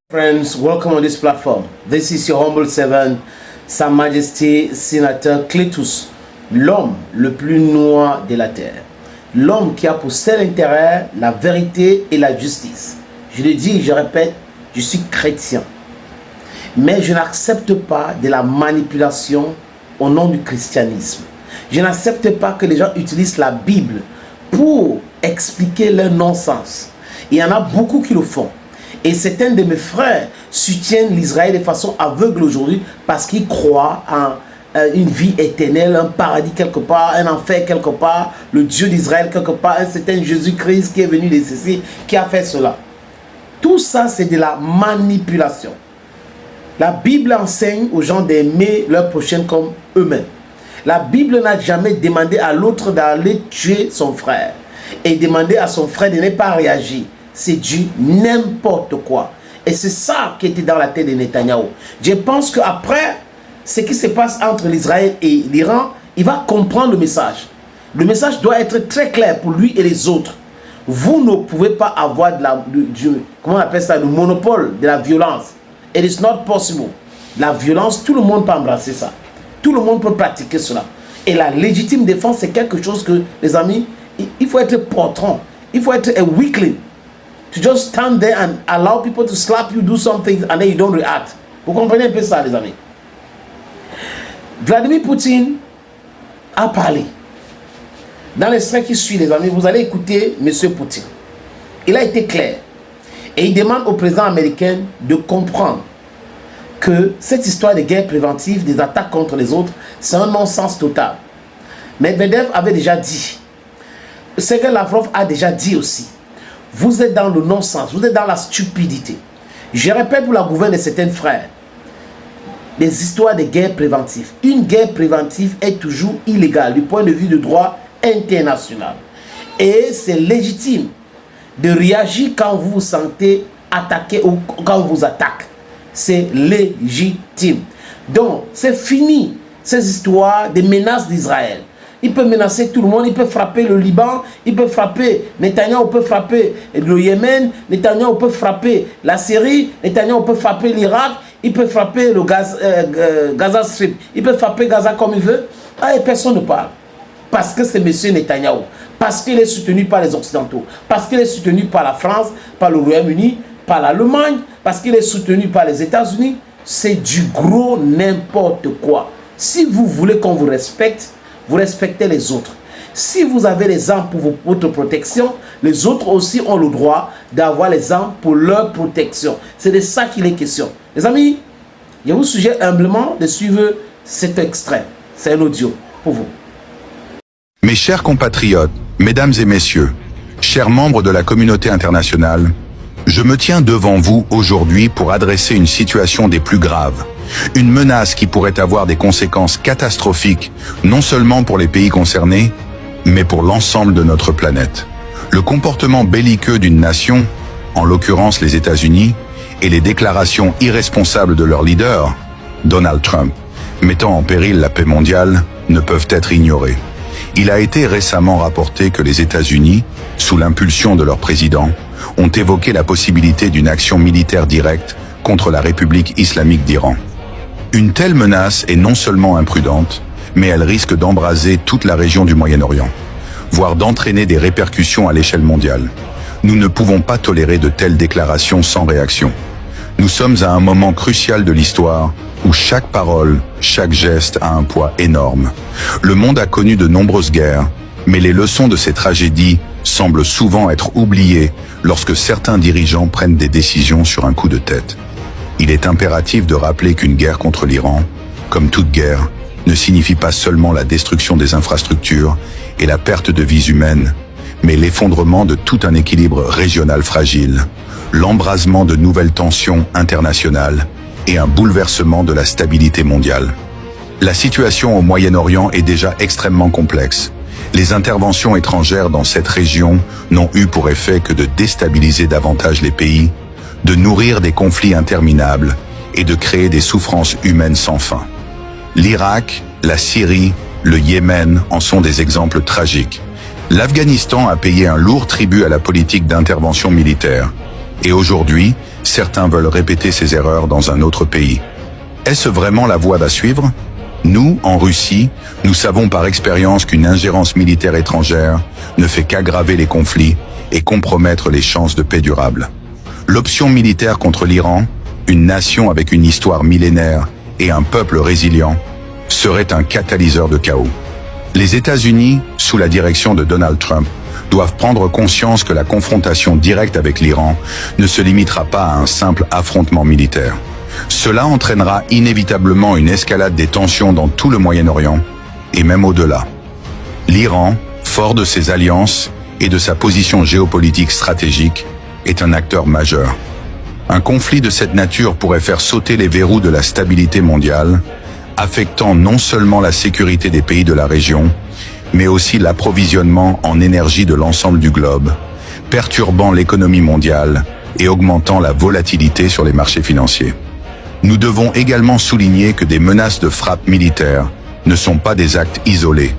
Friends, welcome on this platform. This is your humble servant, Sa Majesté Sénateur Cletus, l'homme le plus noir de la terre. L'homme qui a pour seul intérêt la vérité et la justice. Je le dis, je répète, je suis chrétien. Mais je n'accepte pas de la manipulation au nom du christianisme. Je n'accepte pas que les gens utilisent la Bible pour expliquer leur non-sens. Il y en a beaucoup qui le font. Et certains de mes frères soutiennent l'Israël de façon aveugle aujourd'hui parce qu'ils croient en une vie éternelle, un paradis quelque part, un enfer quelque part, le Dieu d'Israël quelque part, un certain Jésus-Christ qui est venu de ceci, qui a fait cela. Tout ça, c'est de la manipulation. La Bible enseigne aux gens d'aimer leur prochain comme eux-mêmes. La Bible n'a jamais demandé à l'autre d'aller tuer son frère et demander à son frère de ne pas réagir. C'est du n'importe quoi. Et c'est ça qui était dans la tête de Netanyahou. Je pense qu'après ce qui se passe entre l'Israël et l'Iran, il va comprendre le message. Le message doit être très clair pour lui et les autres. Vous ne pouvez pas avoir comment on appelle ça, le monopole de la violence. It is not possible. La violence, tout le monde peut embrasser ça. Tout le monde peut pratiquer cela. Et la légitime défense, c'est quelque chose que, les amis, il faut être patron. Il faut être un weakling. To just stand there and allow people to slap you, do something, and then you don't react. Vous comprenez un peu ça, les amis? Vladimir Poutine a parlé. Dans l'extrait qui suit, les amis, vous allez écouter M. Poutine. Il a été clair. Et il demande au président américain de comprendre que cette histoire de guerre préventive, des attaques contre les autres, c'est un non-sens total. Medvedev avait déjà dit. Sergei Lavrov a déjà dit aussi. Vous êtes dans le non-sens, vous êtes dans la stupidité. Je répète pour la gouverne de certains frères, des histoires de guerre préventive. Une guerre préventive est toujours illégale du point de vue du droit international. Et c'est légitime de réagir quand vous vous sentez attaqué ou quand on vous attaque. C'est légitime. Donc, c'est fini ces histoires de menaces d'Israël. Il peut menacer tout le monde, il peut frapper le Liban, il peut frapper, Netanyahou peut frapper le Yémen, Netanyahou peut frapper la Syrie, Netanyahou peut frapper l'Irak, il peut frapper le Gaza Strip, il peut frapper Gaza comme il veut. Et personne ne parle. Parce que c'est M. Netanyahou, parce qu'il est soutenu par les Occidentaux, parce qu'il est soutenu par la France, par le Royaume-Uni, par l'Allemagne, parce qu'il est soutenu par les États-Unis. C'est du gros n'importe quoi. Si vous voulez qu'on vous respecte, vous respectez les autres. Si vous avez les armes pour votre protection, les autres aussi ont le droit d'avoir les armes pour leur protection. C'est de ça qu'il est question. Les amis, je vous suggère humblement de suivre cet extrait. C'est un audio pour vous. Mes chers compatriotes, mesdames et messieurs, chers membres de la communauté internationale, je me tiens devant vous aujourd'hui pour adresser une situation des plus graves. Une menace qui pourrait avoir des conséquences catastrophiques, non seulement pour les pays concernés, mais pour l'ensemble de notre planète. Le comportement belliqueux d'une nation, en l'occurrence les États-Unis, et les déclarations irresponsables de leur leader, Donald Trump, mettant en péril la paix mondiale, ne peuvent être ignorés. Il a été récemment rapporté que les États-Unis, sous l'impulsion de leur président, ont évoqué la possibilité d'une action militaire directe contre la République islamique d'Iran. Une telle menace est non seulement imprudente, mais elle risque d'embraser toute la région du Moyen-Orient, voire d'entraîner des répercussions à l'échelle mondiale. Nous ne pouvons pas tolérer de telles déclarations sans réaction. Nous sommes à un moment crucial de l'histoire où chaque parole, chaque geste a un poids énorme. Le monde a connu de nombreuses guerres, mais les leçons de ces tragédies semblent souvent être oubliées lorsque certains dirigeants prennent des décisions sur un coup de tête. Il est impératif de rappeler qu'une guerre contre l'Iran, comme toute guerre, ne signifie pas seulement la destruction des infrastructures et la perte de vies humaines, mais l'effondrement de tout un équilibre régional fragile, l'embrasement de nouvelles tensions internationales et un bouleversement de la stabilité mondiale. La situation au Moyen-Orient est déjà extrêmement complexe. Les interventions étrangères dans cette région n'ont eu pour effet que de déstabiliser davantage les pays, de nourrir des conflits interminables et de créer des souffrances humaines sans fin. L'Irak, la Syrie, le Yémen en sont des exemples tragiques. L'Afghanistan a payé un lourd tribut à la politique d'intervention militaire. Et aujourd'hui, certains veulent répéter ces erreurs dans un autre pays. Est-ce vraiment la voie à suivre? Nous, en Russie, nous savons par expérience qu'une ingérence militaire étrangère ne fait qu'aggraver les conflits et compromettre les chances de paix durable. L'option militaire contre l'Iran, une nation avec une histoire millénaire et un peuple résilient, serait un catalyseur de chaos. Les États-Unis, sous la direction de Donald Trump, doivent prendre conscience que la confrontation directe avec l'Iran ne se limitera pas à un simple affrontement militaire. Cela entraînera inévitablement une escalade des tensions dans tout le Moyen-Orient, et même au-delà. L'Iran, fort de ses alliances et de sa position géopolitique stratégique, est un acteur majeur. Un conflit de cette nature pourrait faire sauter les verrous de la stabilité mondiale, affectant non seulement la sécurité des pays de la région, mais aussi l'approvisionnement en énergie de l'ensemble du globe, perturbant l'économie mondiale et augmentant la volatilité sur les marchés financiers. Nous devons également souligner que des menaces de frappe militaire ne sont pas des actes isolés.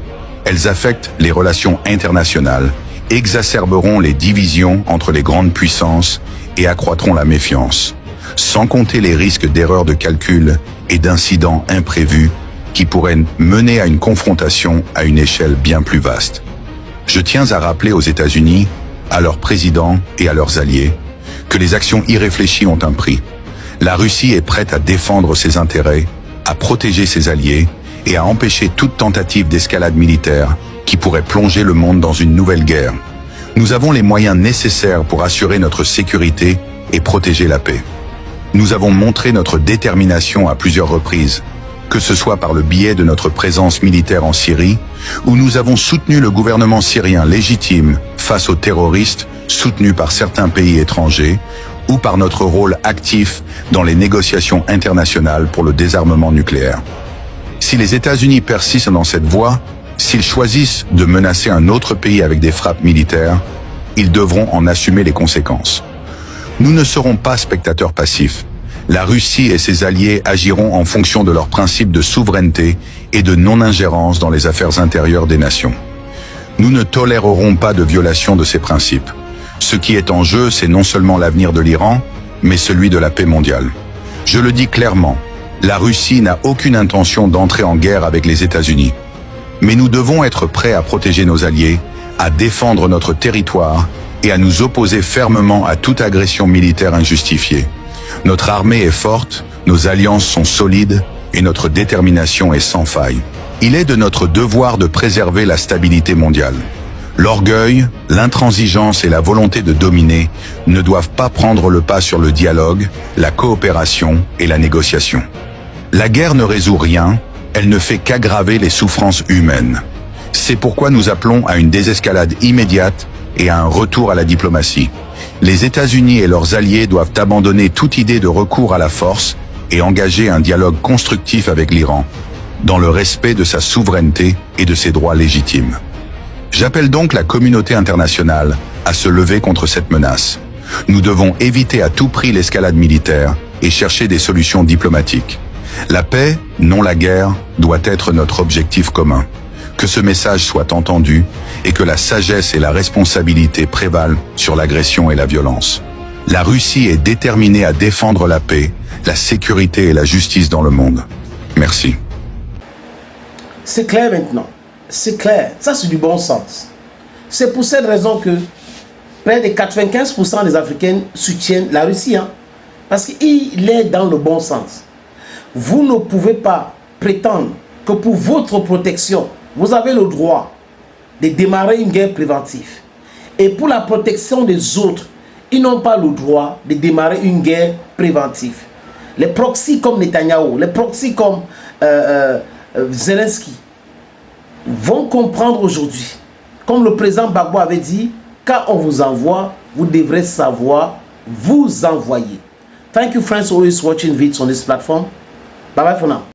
Elles affectent les relations internationales, exacerberont les divisions entre les grandes puissances et accroîtront la méfiance, sans compter les risques d'erreurs de calcul et d'incidents imprévus qui pourraient mener à une confrontation à une échelle bien plus vaste. Je tiens à rappeler aux États-Unis, à leurs présidents et à leurs alliés, que les actions irréfléchies ont un prix. La Russie est prête à défendre ses intérêts, à protéger ses alliés et à empêcher toute tentative d'escalade militaire qui pourrait plonger le monde dans une nouvelle guerre. Nous avons les moyens nécessaires pour assurer notre sécurité et protéger la paix. Nous avons montré notre détermination à plusieurs reprises, que ce soit par le biais de notre présence militaire en Syrie, où nous avons soutenu le gouvernement syrien légitime face aux terroristes soutenus par certains pays étrangers, ou par notre rôle actif dans les négociations internationales pour le désarmement nucléaire. Si les États-Unis persistent dans cette voie, s'ils choisissent de menacer un autre pays avec des frappes militaires, ils devront en assumer les conséquences. Nous ne serons pas spectateurs passifs. La Russie et ses alliés agiront en fonction de leurs principes de souveraineté et de non-ingérence dans les affaires intérieures des nations. Nous ne tolérerons pas de violation de ces principes. Ce qui est en jeu, c'est non seulement l'avenir de l'Iran, mais celui de la paix mondiale. Je le dis clairement, la Russie n'a aucune intention d'entrer en guerre avec les États-Unis. Mais nous devons être prêts à protéger nos alliés, à défendre notre territoire et à nous opposer fermement à toute agression militaire injustifiée. Notre armée est forte, nos alliances sont solides et notre détermination est sans faille. Il est de notre devoir de préserver la stabilité mondiale. L'orgueil, l'intransigeance et la volonté de dominer ne doivent pas prendre le pas sur le dialogue, la coopération et la négociation. La guerre ne résout rien, elle ne fait qu'aggraver les souffrances humaines. C'est pourquoi nous appelons à une désescalade immédiate et à un retour à la diplomatie. Les États-Unis et leurs alliés doivent abandonner toute idée de recours à la force et engager un dialogue constructif avec l'Iran, dans le respect de sa souveraineté et de ses droits légitimes. J'appelle donc la communauté internationale à se lever contre cette menace. Nous devons éviter à tout prix l'escalade militaire et chercher des solutions diplomatiques. La paix, non la guerre, doit être notre objectif commun. Que ce message soit entendu et que la sagesse et la responsabilité prévalent sur l'agression et la violence. La Russie est déterminée à défendre la paix, la sécurité et la justice dans le monde. Merci. C'est clair maintenant. C'est clair. Ça, c'est du bon sens. C'est pour cette raison que près de 95% des Africains soutiennent la Russie. Parce qu'il est dans le bon sens. Vous ne pouvez pas prétendre que pour votre protection, vous avez le droit de démarrer une guerre préventive. Et pour la protection des autres, ils n'ont pas le droit de démarrer une guerre préventive. Les proxys comme Netanyahou, les proxys comme Zelensky vont comprendre aujourd'hui, comme le président Gbagbo avait dit, quand on vous envoie, vous devrez savoir vous envoyer. Thank you friends always watching videos on this platform. Bye bye for now.